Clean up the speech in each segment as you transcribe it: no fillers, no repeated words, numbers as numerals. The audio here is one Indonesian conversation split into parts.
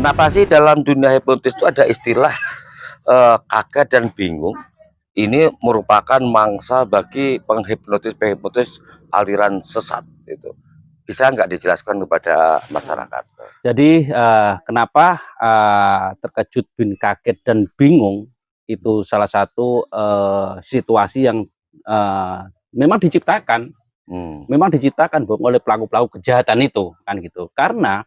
Kenapa sih dalam dunia hipnotis itu ada istilah kaget dan bingung? Ini merupakan mangsa bagi penghipnotis aliran sesat itu. Bisa nggak dijelaskan kepada masyarakat? Jadi kenapa terkejut, kaget dan bingung itu salah satu situasi yang memang diciptakan, oleh pelaku-pelaku kejahatan itu, kan gitu. Karena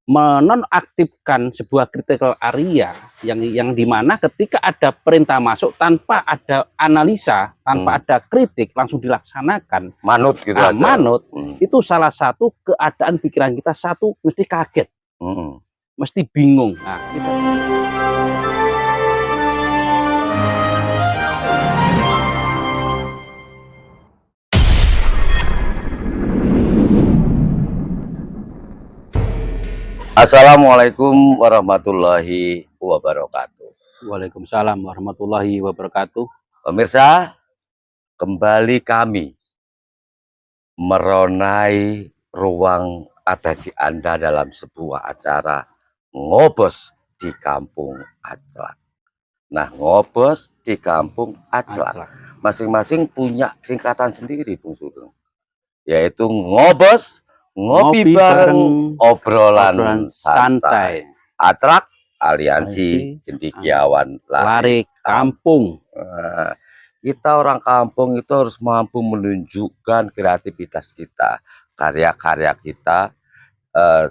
menonaktifkan sebuah critical area yang dimana ketika ada perintah masuk tanpa ada analisa, tanpa ada kritik, langsung dilaksanakan manut gitu aja. Manut itu salah satu keadaan pikiran kita. Satu, mesti kaget, mesti bingung. Nah, gitu. Assalamualaikum warahmatullahi wabarakatuh. Waalaikumsalam warahmatullahi wabarakatuh. Pemirsa, kembali kami meronai ruang atasi Anda dalam sebuah acara Ngobos di Kampung Aclak. Nah, Ngobos di Kampung Aclak masing-masing punya singkatan sendiri, Bung Sugeng, yaitu Ngobos, ngopi bareng, obrolan santai. Aclak, aliansi cendekiawan lari kampung. Kita orang kampung itu harus mampu menunjukkan kreativitas kita, karya-karya kita,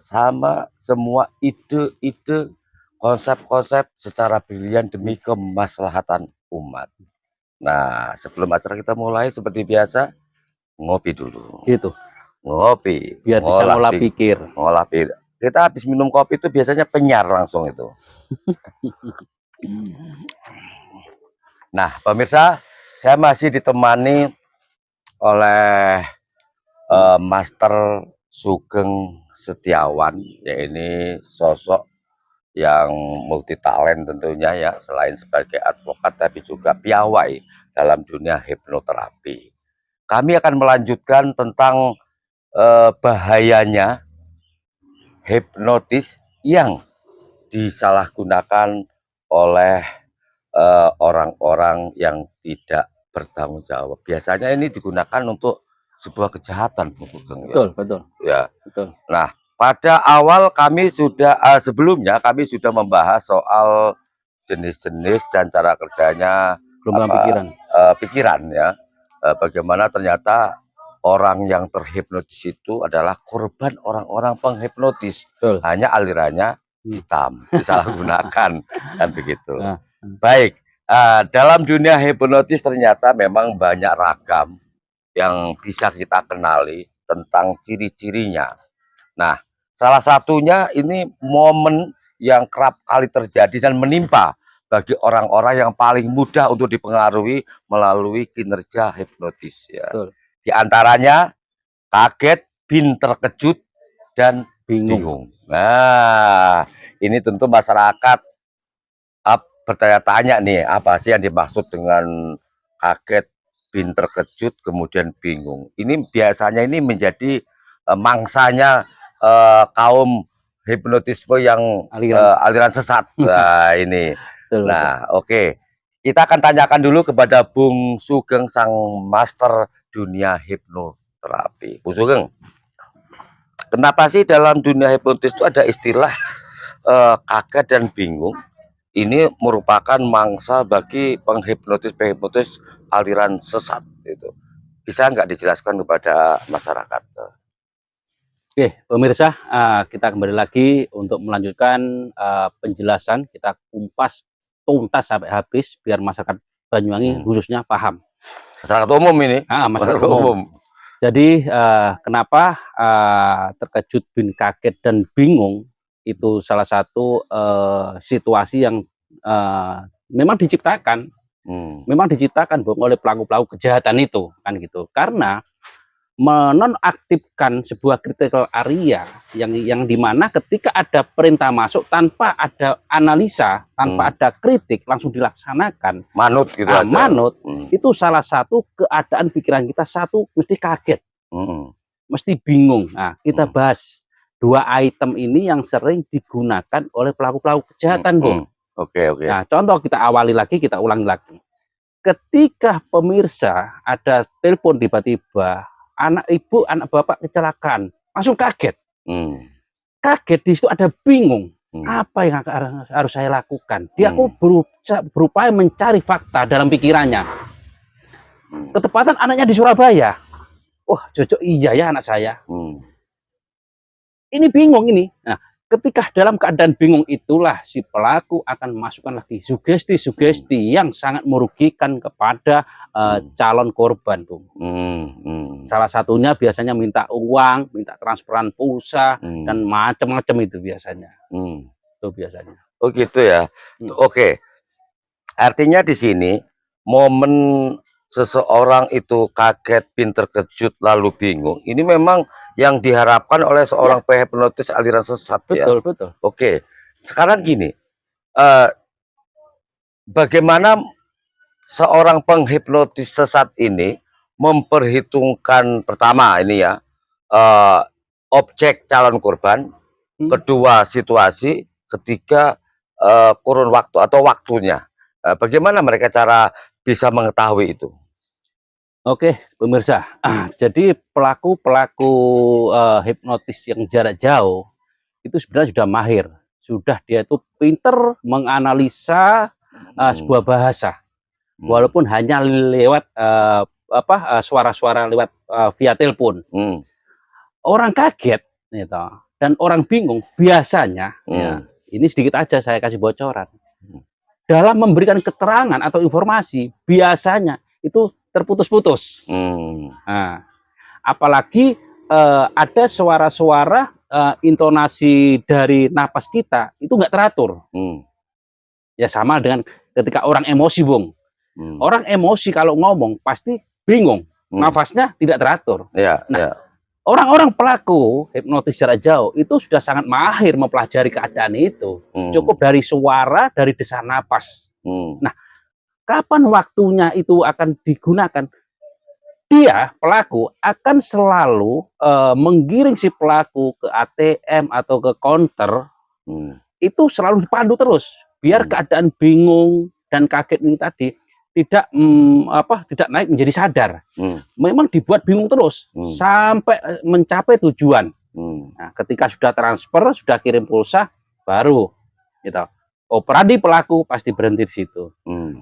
sama semua ide-ide, konsep-konsep secara brilian demi kemaslahatan umat. Nah, sebelum acara kita mulai, seperti biasa, ngopi dulu. Gitu. Ngopi. Biar bisa ngolah pikir. Ngolah pikir. Kita habis minum kopi itu biasanya penyar langsung itu. Nah, pemirsa, saya masih ditemani oleh Master Sugeng Setiawan, ya ini sosok yang multi talent tentunya ya, selain sebagai advokat tapi juga piawai dalam dunia hipnoterapi. Kami akan melanjutkan tentang bahayanya hipnotis yang disalahgunakan oleh orang-orang yang tidak bertanggung jawab. Biasanya ini digunakan untuk sebuah kejahatan, betul, betul. Ya, betul. Nah, pada awal kami sudah sebelumnya kami sudah membahas soal jenis-jenis dan cara kerjanya pikiran ya. Bagaimana ternyata orang yang terhipnotis itu adalah korban orang-orang penghipnotis. Betul. Hanya alirannya hitam, disalahgunakan kan begitu. Baik, dalam dunia hipnotis ternyata memang banyak ragam yang bisa kita kenali tentang ciri-cirinya. Nah, salah satunya ini momen yang kerap kali terjadi dan menimpa bagi orang-orang yang paling mudah untuk dipengaruhi melalui kinerja hipnotis ya. Betul. Di antaranya kaget, terkejut, dan bingung. Nah, ini tentu masyarakat bertanya-tanya nih, apa sih yang dimaksud dengan kaget, terkejut, kemudian bingung. Ini biasanya ini menjadi mangsanya kaum hipnotisme yang aliran sesat. Nah, ini. Nah, oke. Kita akan tanyakan dulu kepada Bung Sugeng, sang master dunia hipnoterapi. Bung Sugeng, kenapa sih dalam dunia hipnotis itu ada istilah kaget dan bingung? Ini merupakan mangsa bagi penghipnotis aliran sesat itu. Bisa nggak dijelaskan kepada masyarakat? Oke, pemirsa, kita kembali lagi untuk melanjutkan penjelasan. Kita kumpas tuntas sampai habis biar masyarakat Banyuwangi khususnya paham. Masyarakat umum ini. Masyarakat umum. Jadi kenapa terkejut, kaget dan bingung itu salah satu situasi yang memang diciptakan, oleh pelaku-pelaku kejahatan itu, kan gitu. Karena menonaktifkan sebuah critical area yang dimana ketika ada perintah masuk tanpa ada analisa, tanpa ada kritik, langsung dilaksanakan manut gitu aja. Manut itu salah satu keadaan pikiran kita. Satu, mesti kaget, mesti bingung. Nah, kita bahas dua item ini yang sering digunakan oleh pelaku-pelaku kejahatan, Bung. Oke, oke. Nah, contoh kita awali lagi, kita ulangi lagi. Ketika pemirsa ada telepon tiba-tiba, anak ibu, anak bapak kecelakaan, langsung kaget. Kaget, di situ ada bingung. Apa yang harus saya lakukan? Dia berupaya mencari fakta dalam pikirannya. Ketepatan anaknya di Surabaya. Wah, cocok iya ya anak saya. Ini bingung ini. Nah, ketika dalam keadaan bingung itulah si pelaku akan memasukkan lagi sugesti-sugesti yang sangat merugikan kepada calon korban, Bung. Salah satunya biasanya minta uang, minta transferan pulsa, dan macam-macam itu biasanya. Itu biasanya. Oh gitu ya. Oke. Artinya di sini momen seseorang itu kaget, terkejut, lalu bingung. Ini memang yang diharapkan oleh seorang penghipnotis aliran sesat. Betul, ya. betul. Oke. Sekarang gini, bagaimana seorang penghipnotis sesat ini memperhitungkan pertama ini ya, objek calon korban, kedua situasi, ketiga kurun waktu atau waktunya. Bagaimana mereka cara bisa mengetahui itu? Oke, pemirsa. Jadi pelaku-pelaku hipnotis yang jarak jauh itu sebenarnya sudah mahir, sudah dia itu pinter menganalisa sebuah bahasa, walaupun hanya lewat suara-suara lewat via telepon. Orang kaget, gitu, dan orang bingung biasanya. Ya, ini sedikit aja saya kasih bocoran. Dalam memberikan keterangan atau informasi biasanya itu terputus-putus. Nah, apalagi ada suara-suara intonasi dari napas kita itu nggak teratur. Ya sama dengan ketika orang emosi, Bung. Orang emosi kalau ngomong pasti bingung, nafasnya tidak teratur. Orang-orang pelaku hipnotis jarak jauh itu sudah sangat mahir mempelajari keadaan itu. Cukup dari suara, dari desak napas. Nah, kapan waktunya itu akan digunakan? Dia, pelaku, akan selalu menggiring si pelaku ke ATM atau ke counter. Itu selalu dipandu terus. Biar keadaan bingung dan kaget ini tadi tidak naik menjadi sadar. Memang dibuat bingung terus sampai mencapai tujuan. Nah, ketika sudah transfer, sudah kirim pulsa, baru gitu. Operasi pelaku pasti berhenti di situ.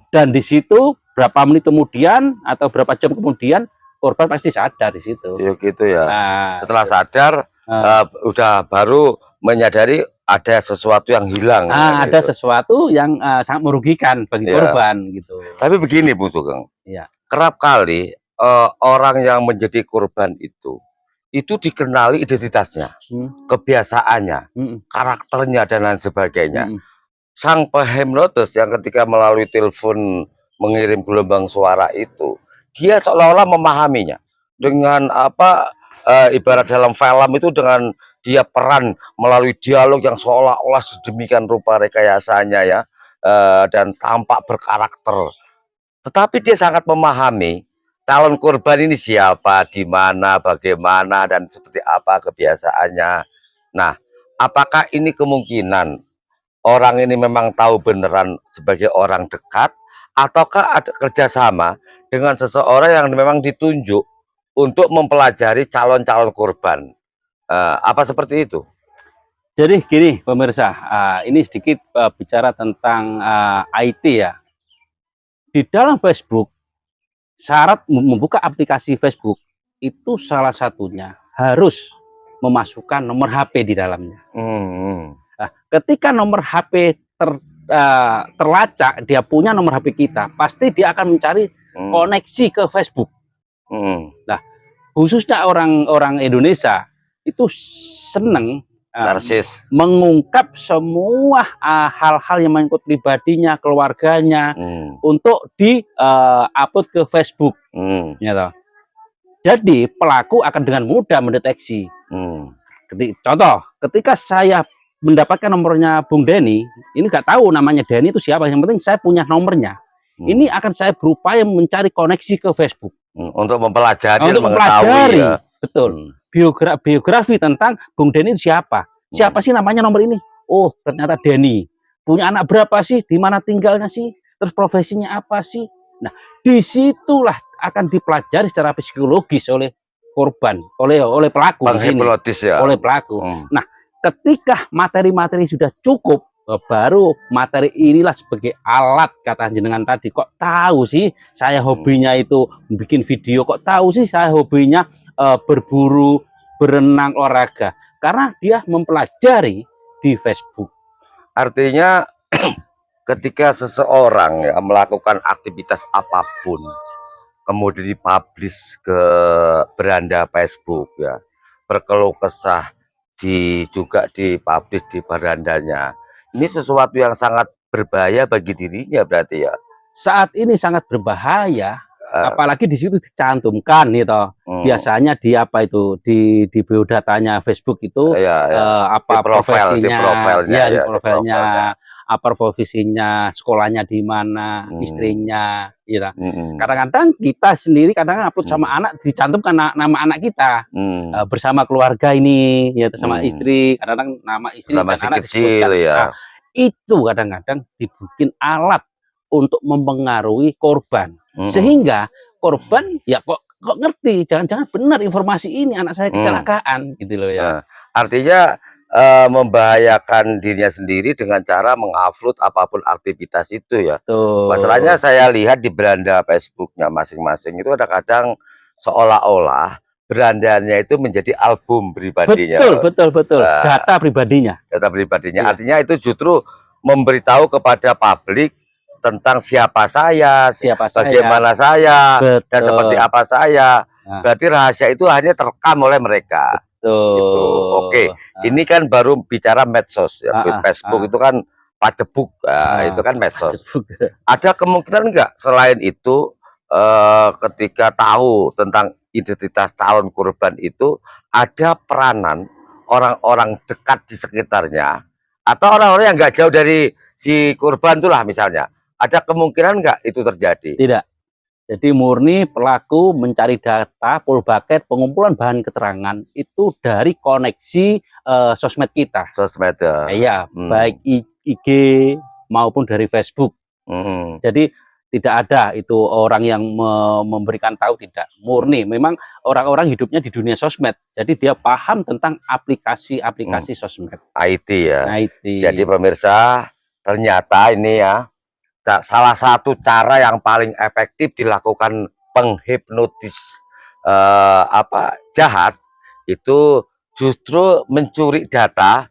Dan di situ berapa menit kemudian atau berapa jam kemudian korban pasti sadar di situ. Ya gitu ya. Setelah sadar udah baru menyadari ada sesuatu yang hilang. Ada sesuatu yang sangat merugikan bagi korban gitu. Tapi begini, Bu Sugeng. Kerap kali orang yang menjadi korban itu dikenali identitasnya, kebiasaannya, karakternya dan lain sebagainya. Sang penghipnotis yang ketika melalui telepon mengirim gelombang suara itu, dia seolah-olah memahaminya dengan ibarat dalam film itu dengan dia peran melalui dialog yang seolah-olah sedemikian rupa rekayasanya ya, dan tampak berkarakter. Tetapi dia sangat memahami calon korban ini siapa, di mana, bagaimana, dan seperti apa kebiasaannya. Nah, apakah ini kemungkinan orang ini memang tahu beneran sebagai orang dekat, ataukah ada kerjasama dengan seseorang yang memang ditunjuk untuk mempelajari calon-calon korban? Apa seperti itu? Jadi gini pemirsa, ini sedikit bicara tentang IT ya. Di dalam Facebook, syarat membuka aplikasi Facebook itu salah satunya harus memasukkan nomor HP di dalamnya. Nah, ketika nomor HP terlacak, dia punya nomor HP kita, pasti dia akan mencari koneksi ke Facebook. Nah, khususnya orang-orang Indonesia itu seneng narsis mengungkap semua hal-hal yang menyangkut pribadinya, keluarganya untuk di-upload ke Facebook. Gitu. Jadi pelaku akan dengan mudah mendeteksi. Contoh, ketika saya mendapatkan nomornya Bung Denny, ini nggak tahu namanya Denny itu siapa, yang penting saya punya nomornya. Ini akan saya berupaya mencari koneksi ke Facebook untuk mempelajari, mengetahui ya. Betul. biografi tentang Bung Denny itu siapa. Siapa sih namanya nomor ini? Oh, ternyata Denny. Punya anak berapa sih? Di mana tinggalnya sih? Terus profesinya apa sih? Nah, disitulah akan dipelajari secara psikologis oleh korban, oleh pelaku di sini, Penghipnotis ya. oleh pelaku. Nah, ketika materi-materi sudah cukup, baru materi inilah sebagai alat, kata jenengan tadi. Kok tahu sih saya hobinya itu bikin video, kok tahu sih saya hobinya berburu, berenang, olahraga, karena dia mempelajari di Facebook. Artinya ketika seseorang ya melakukan aktivitas apapun kemudian dipublish ke beranda Facebook ya, berkeluh kesah juga dipublish di berandanya, ini sesuatu yang sangat berbahaya bagi dirinya berarti ya. Saat ini sangat berbahaya, apalagi di situ dicantumkan gitu. Biasanya di apa itu di biodatanya Facebook itu apa profesinya, di profilnya, apa profesinya, sekolahnya di mana, istrinya, gitu. Kadang-kadang kita sendiri kadang upload sama anak, dicantumkan nama anak kita bersama keluarga ini, ya sama istri, kadang-kadang nama istri dan anak disebutkan. Ya. Nah, itu kadang-kadang dibikin alat untuk mempengaruhi korban, sehingga korban ya kok ngerti, jangan-jangan benar informasi ini anak saya kecelakaan, gitu loh ya. Artinya membahayakan dirinya sendiri dengan cara mengupload apapun aktivitas itu ya. Masalahnya saya lihat di beranda Facebooknya masing-masing itu kadang-kadang seolah-olah berandanya itu menjadi album pribadinya. Betul. Data pribadinya. Artinya itu justru memberitahu kepada publik tentang siapa saya, bagaimana saya, dan seperti apa saya. Berarti rahasia itu hanya terekam oleh mereka. Gitu. Oke, ini kan baru bicara medsos ya. Facebook itu kan pacebuk, itu kan medsos. Ada kemungkinan enggak selain itu ketika tahu tentang identitas calon korban itu ada peranan orang-orang dekat di sekitarnya atau orang-orang yang nggak jauh dari si korban itulah misalnya, ada kemungkinan nggak itu terjadi? Tidak. Jadi murni pelaku mencari data full bucket pengumpulan bahan keterangan itu dari koneksi sosmed kita. Sosmed ya. Iya, baik IG maupun dari Facebook. Jadi tidak ada itu orang yang memberikan tahu, tidak. Murni memang orang-orang hidupnya di dunia sosmed. Jadi dia paham tentang aplikasi-aplikasi sosmed. IT ya. IT. Jadi pemirsa, ternyata ini ya salah satu cara yang paling efektif dilakukan penghipnotis jahat itu justru mencuri data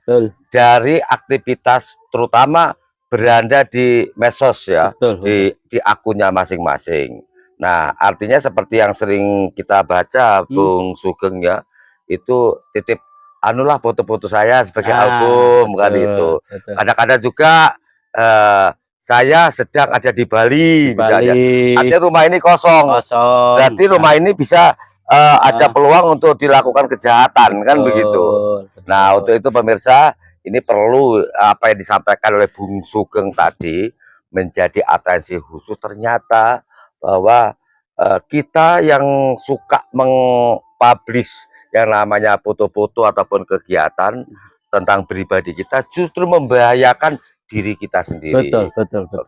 dari aktivitas terutama beranda di medsos ya, di akunnya masing-masing. Nah, artinya seperti yang sering kita baca, Bung Sugeng ya, itu titip anulah foto-foto saya sebagai album kan itu. Kadang-kadang juga saya sedang ada di Bali, misalnya. Artinya rumah ini kosong. Berarti rumah ini bisa ada peluang untuk dilakukan kejahatan, kan begitu. Nah, untuk itu pemirsa, ini perlu apa yang disampaikan oleh Bung Sugeng tadi menjadi atensi khusus. Ternyata bahwa kita yang suka mengpublish yang namanya foto-foto ataupun kegiatan tentang pribadi kita justru membahayakan diri kita sendiri. Betul.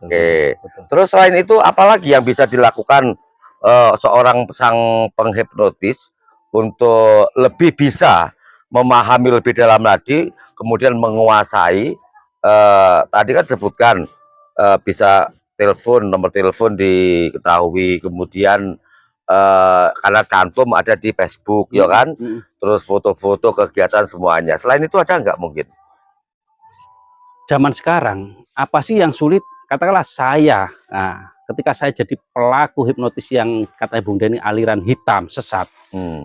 Oke. Terus selain itu apalagi yang bisa dilakukan seorang sang penghipnotis untuk lebih bisa memahami lebih dalam lagi, kemudian menguasai tadi kan sebutkan bisa telepon, nomor telepon diketahui, kemudian karena cantum ada di Facebook ya kan, terus foto-foto kegiatan semuanya. Selain itu ada nggak mungkin? Zaman sekarang apa sih yang sulit? Katakanlah saya, nah, ketika saya jadi pelaku hipnotis yang kata Bung Denny aliran hitam sesat,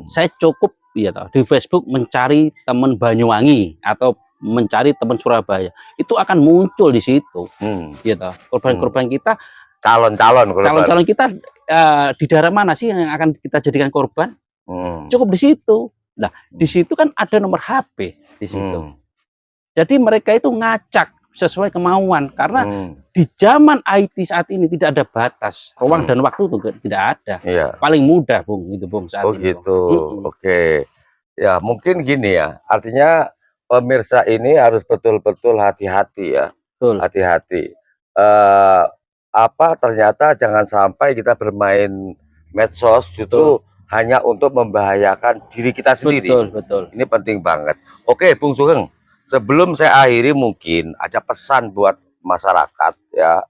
saya cukup ya di Facebook mencari teman Banyuwangi atau mencari teman Surabaya, itu akan muncul di situ, gitu. Korban-korban kita, calon-calon kita di daerah mana sih yang akan kita jadikan korban? Cukup di situ. Nah, di situ kan ada nomor HP di situ. Jadi mereka itu ngacak sesuai kemauan, karena di zaman IT saat ini tidak ada batas, ruang dan waktu itu tidak ada. Paling mudah, Bung, itu Bung saat ini. Gitu. Oke. Ya, mungkin gini ya, artinya pemirsa ini harus betul-betul hati-hati ya, Betul, hati-hati. Ternyata jangan sampai kita bermain medsos betul, justru hanya untuk membahayakan diri kita sendiri. betul, betul. Ini penting banget. Oke, Bung Sugeng, sebelum saya akhiri mungkin ada pesan buat masyarakat ya.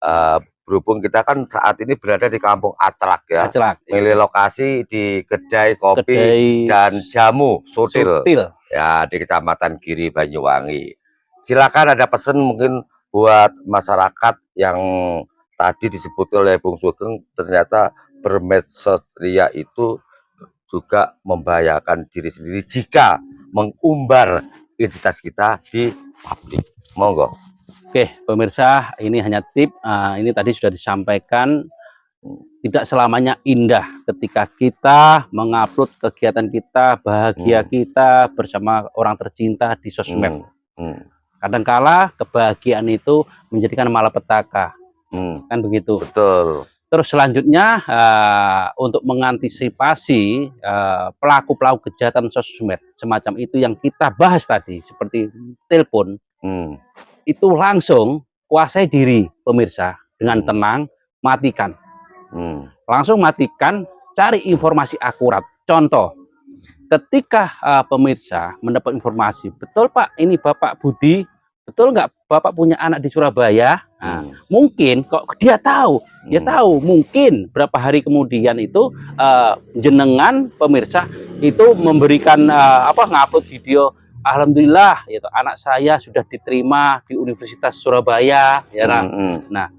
Eh, Berhubung kita kan saat ini berada di Kampung Aclak ya, Acelak, milih lokasi di kedai kopi kedai dan jamu Sutil Sutil. ya di Kecamatan Giri Banyuwangi. Silakan ada pesan mungkin buat masyarakat yang tadi disebut oleh Bung Sugeng, ternyata bermedsos ria itu juga membahayakan diri sendiri jika mengumbar identitas kita di publik. Monggo. Oke, pemirsa, ini hanya tip. Ini tadi sudah disampaikan, tidak selamanya indah ketika kita mengupload kegiatan kita, bahagia kita bersama orang tercinta di sosmed. Kadangkala kebahagiaan itu menjadikan malapetaka, kan begitu. Betul. Terus selanjutnya untuk mengantisipasi pelaku-pelaku kejahatan sosmed semacam itu yang kita bahas tadi, seperti telepon, itu langsung kuasai diri pemirsa dengan tenang, matikan. Langsung matikan, cari informasi akurat. Contoh, ketika pemirsa mendapat informasi, betul Pak, ini Bapak Budi, betul nggak Bapak punya anak di Surabaya? Mungkin kok dia tahu, mungkin berapa hari kemudian itu jenengan pemirsa itu memberikan ngupload video, alhamdulillah itu anak saya sudah diterima di Universitas Surabaya ya. Nah,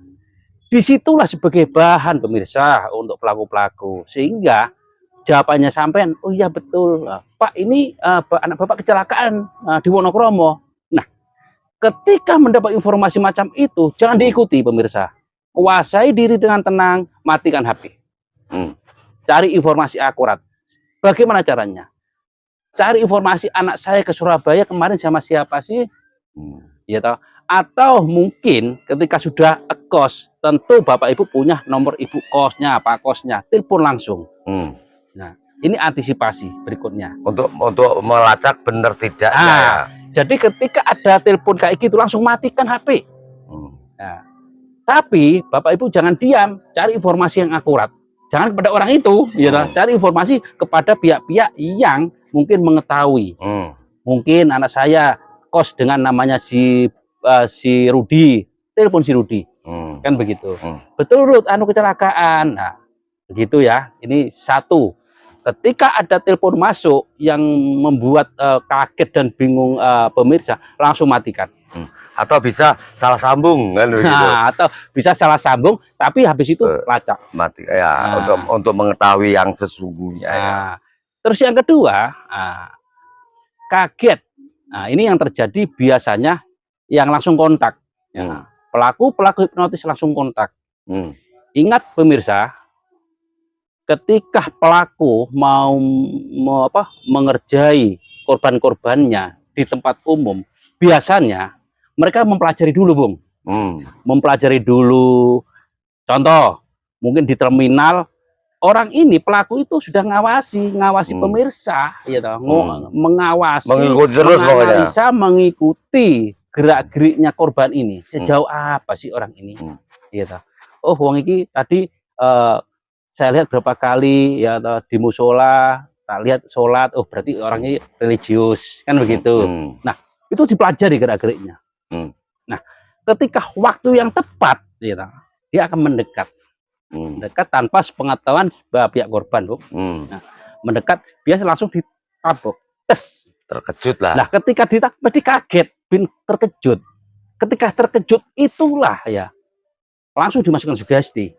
disitulah sebagai bahan pemirsa untuk pelaku-pelaku, sehingga jawabannya sampean, oh iya betul Pak, ini anak Bapak kecelakaan di Wonokromo. Nah, ketika mendapat informasi macam itu, jangan diikuti pemirsa. Kuasai diri dengan tenang, matikan HP. Cari informasi akurat. Bagaimana caranya? Cari informasi anak saya ke Surabaya kemarin sama siapa sih? Ya toh? Atau mungkin ketika sudah kos, tentu Bapak Ibu punya nomor ibu kosnya, Pak kosnya, telepon langsung. Nah, ini antisipasi berikutnya. Untuk melacak benar tidaknya ya. Jadi ketika ada telepon kayak gitu langsung matikan HP. Nah, tapi Bapak Ibu jangan diam, cari informasi yang akurat. Jangan kepada orang itu, ya, cari informasi kepada pihak-pihak yang mungkin mengetahui. Mungkin anak saya kos dengan namanya si Rudi, telepon si Rudi, kan begitu. Betul Rud, kecelakaan. Nah, begitu ya. Ini satu. Ketika ada telepon masuk yang membuat kaget dan bingung pemirsa, langsung matikan. Atau bisa salah sambung kan begitu. Atau bisa salah sambung, tapi habis itu lacak. Mati ya, untuk mengetahui yang sesungguhnya ya. Terus yang kedua, kaget. Nah, ini yang terjadi biasanya yang langsung kontak. Pelaku hipnotis langsung kontak. Ingat pemirsa, ketika pelaku mau mengerjai korban-korbannya di tempat umum, biasanya mereka mempelajari dulu, Bung. Mempelajari dulu. Contoh, mungkin di terminal, orang ini, pelaku itu sudah ngawasi pemirsa, ya toh, mengawasi, mengikuti terus menganalisa, mengikuti gerak-geriknya korban ini. Sejauh apa sih orang ini? Ya toh. Oh, wong iki tadi saya lihat berapa kali ya toh, di musola, tak lihat sholat, oh berarti orangnya religius, kan begitu. Nah, itu dipelajari gerak-geriknya. Nah, ketika waktu yang tepat, ya toh, dia akan mendekat. Mendekat tanpa sepengetahuan pihak korban, Bu. Nah, mendekat biasa langsung ditabok. Tes. Terkejut lah. Nah, ketika ditabok pasti kaget, terkejut. Ketika terkejut itulah ya langsung dimasukkan sugesti.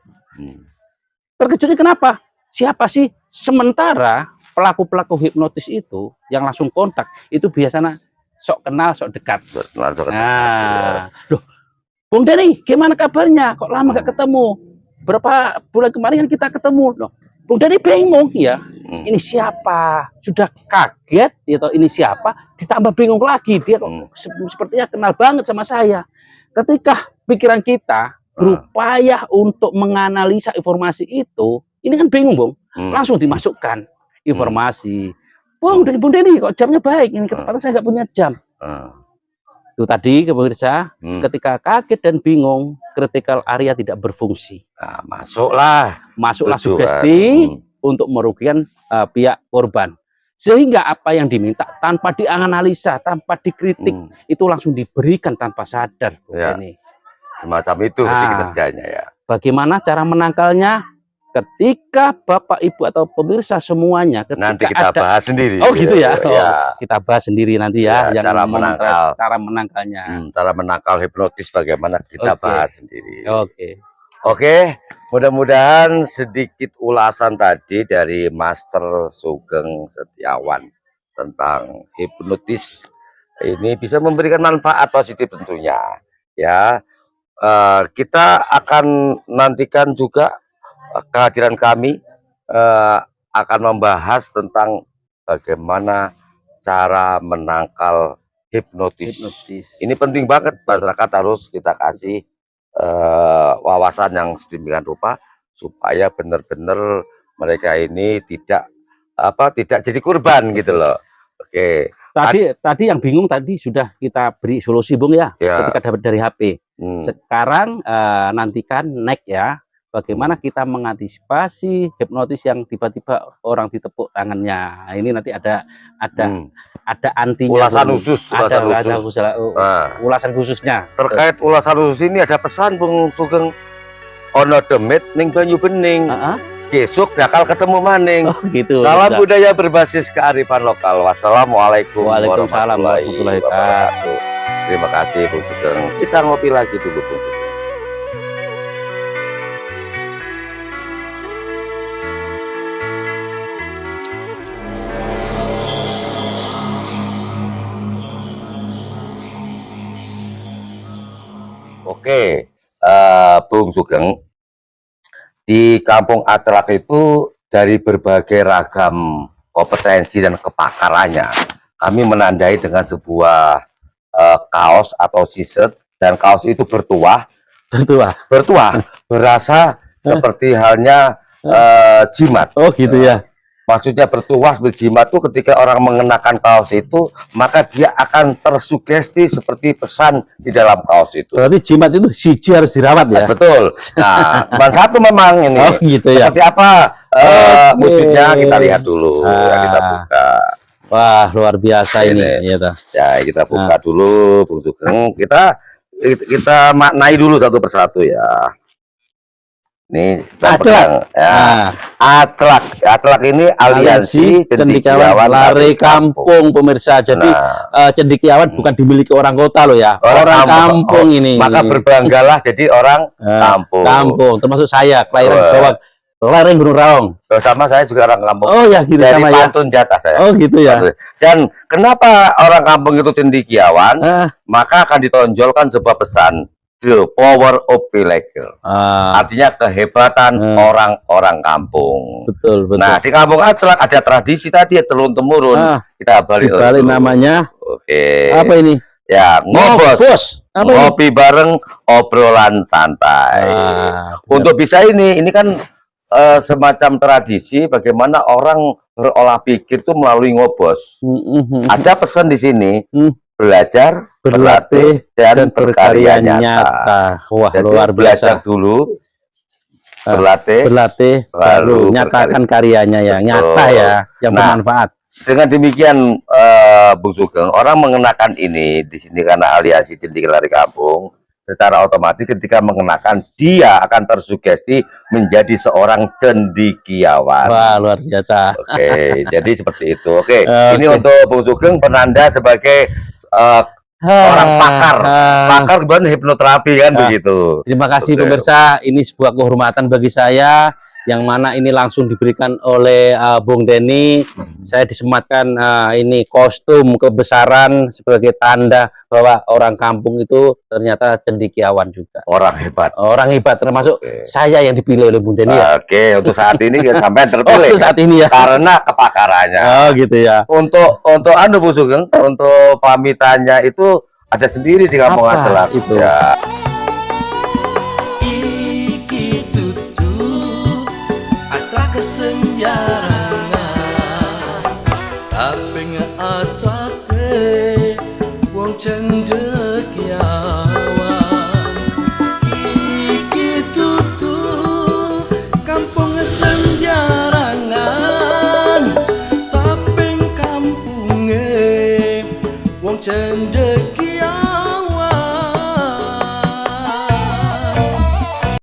Terkejutnya kenapa? Siapa sih? Sementara pelaku-pelaku hipnotis itu yang langsung kontak itu biasanya sok kenal, sok dekat. Nah, loh, Bung Denny, gimana kabarnya? Kok lama gak ketemu? Berapa bulan kemarin kan kita ketemu. Loh, Bung Denny bingung ya. Ini siapa? Sudah kaget, gitu. Ini siapa? Ditambah bingung lagi. Dia kok sepertinya kenal banget sama saya. Ketika pikiran kita berupaya untuk menganalisa informasi itu, ini kan bingung, Bung. Langsung dimasukkan informasi, Bung Denny kok jamnya baik, ini ketepatan saya nggak punya jam. Itu tadi pemirsa, ketika kaget dan bingung, critical area tidak berfungsi. Nah, masuklah sugesti untuk merugikan pihak korban. Sehingga apa yang diminta tanpa dianalisa, tanpa dikritik, itu langsung diberikan tanpa sadar. Ya, semacam itu kerjanya ya. Bagaimana cara menangkalnya? Ketika Bapak Ibu atau pemirsa semuanya, nanti kita bahas sendiri. Oh gitu ya. Kita bahas sendiri nanti ya, yang cara menangkal. Cara menangkalnya. Cara menangkal hipnotis bagaimana kita bahas sendiri. Oke. Mudah-mudahan sedikit ulasan tadi dari Master Sugeng Setiawan tentang hipnotis ini bisa memberikan manfaat positif tentunya. Ya, kita akan nantikan juga kehadiran kami akan membahas tentang bagaimana cara menangkal hipnotis. Ini penting banget, masyarakat harus kita kasih wawasan yang sedemikian rupa supaya benar-benar mereka ini tidak jadi korban gitu loh. Oke. Tadi yang bingung tadi sudah kita beri solusi Bung ya, ketika dapat dari HP. Sekarang nantikan next ya. Bagaimana kita mengantisipasi hipnotis yang tiba-tiba orang ditepuk tangannya. Nah, ini nanti ada antinya. Ulasan khususnya. Terkait ulasan khusus ini ada pesan Bung Sugeng. Ono demit ning banyu bening. Besok bakal ketemu maning. Gitu. Salam budaya berbasis kearifan lokal. Wassalamualaikum warahmatullahi wabarakatuh. Terima kasih Bung Sugeng. Kita ngopi lagi dulu Bung Sugeng. Oke, Bung Sugeng, di Kampung Atlak itu dari berbagai ragam kompetensi dan kepakarannya, kami menandai dengan sebuah kaos atau t-shirt, dan kaos itu bertuah, berasa seperti halnya jimat. Oh gitu ya. Maksudnya bertuah berjimat itu ketika orang mengenakan kaos itu, maka dia akan tersugesti seperti pesan di dalam kaos itu. Berarti jimat itu siji harus dirawat ya? Betul. Nah, cuma satu memang ini. Oh gitu ya. Seperti apa wujudnya kita lihat dulu. Kita buka. Wah luar biasa ini. Ya kita buka dulu, Bung Sugeng. Kita maknai dulu satu persatu ya. Ini Atlak ya. Atlak ini aliansi cendekiawan lari kampung pemirsa. Jadi cendekiawan bukan dimiliki orang kota loh ya, orang kampung ini. Maka berbanggalah jadi orang kampung. Termasuk saya kelahiran bawah lereng Gunung Raung. Sama saya juga orang kampung. Oh ya gitu dari sama Pantun Jatah saya. Oh gitu ya. Dan kenapa orang kampung itu cendekiawan? Maka akan ditonjolkan sebuah pesan. The power of villager. Artinya kehebatan orang-orang kampung. Betul. Nah, di Kampung Atlak ada tradisi tadi turun-temurun. Kita balik namanya. Oke. Apa ini? Ya, ngobos. Ngopi bareng, obrolan santai. Untuk bisa ini kan semacam tradisi bagaimana orang berolah pikir itu melalui ngobos. Ada pesan di sini. Belajar, berlatih, dan berkarya nyata. Wah, jadi luar biasa. Belajar dulu, berlatih, baru nyatakan karyanya ya, nyata ya, yang bermanfaat. Dengan demikian, Bung Sugeng, orang mengenakan ini di sini karena aliansi cendekiawan lari kampung. Secara otomatis ketika mengenakan dia akan tersugesti menjadi seorang cendekiawan. Wah luar biasa. Oke, jadi seperti itu. Oke, ini untuk Bung Sugeng penanda sebagai orang pakar kemudian hipnoterapi kan begitu. Terima kasih pemirsa, ini sebuah kehormatan bagi saya yang mana ini langsung diberikan oleh Bung Denny. Saya disematkan ini kostum kebesaran sebagai tanda bahwa orang kampung itu ternyata cendekiawan juga. Orang hebat. Orang hebat termasuk saya yang dipilih oleh Bung Denny. Oke, untuk saat ini sampai terpilih. Untuk saat ini ya. Karena kepakarannya. Oh gitu ya. Untuk Anda Bung Sugeng, untuk pamitannya itu ada sendiri di Kampung Atlak itu. Ya. Kesenjangan tak cendekiawan iki tutu kampung senjarangan taping kampunge wong cendekiawan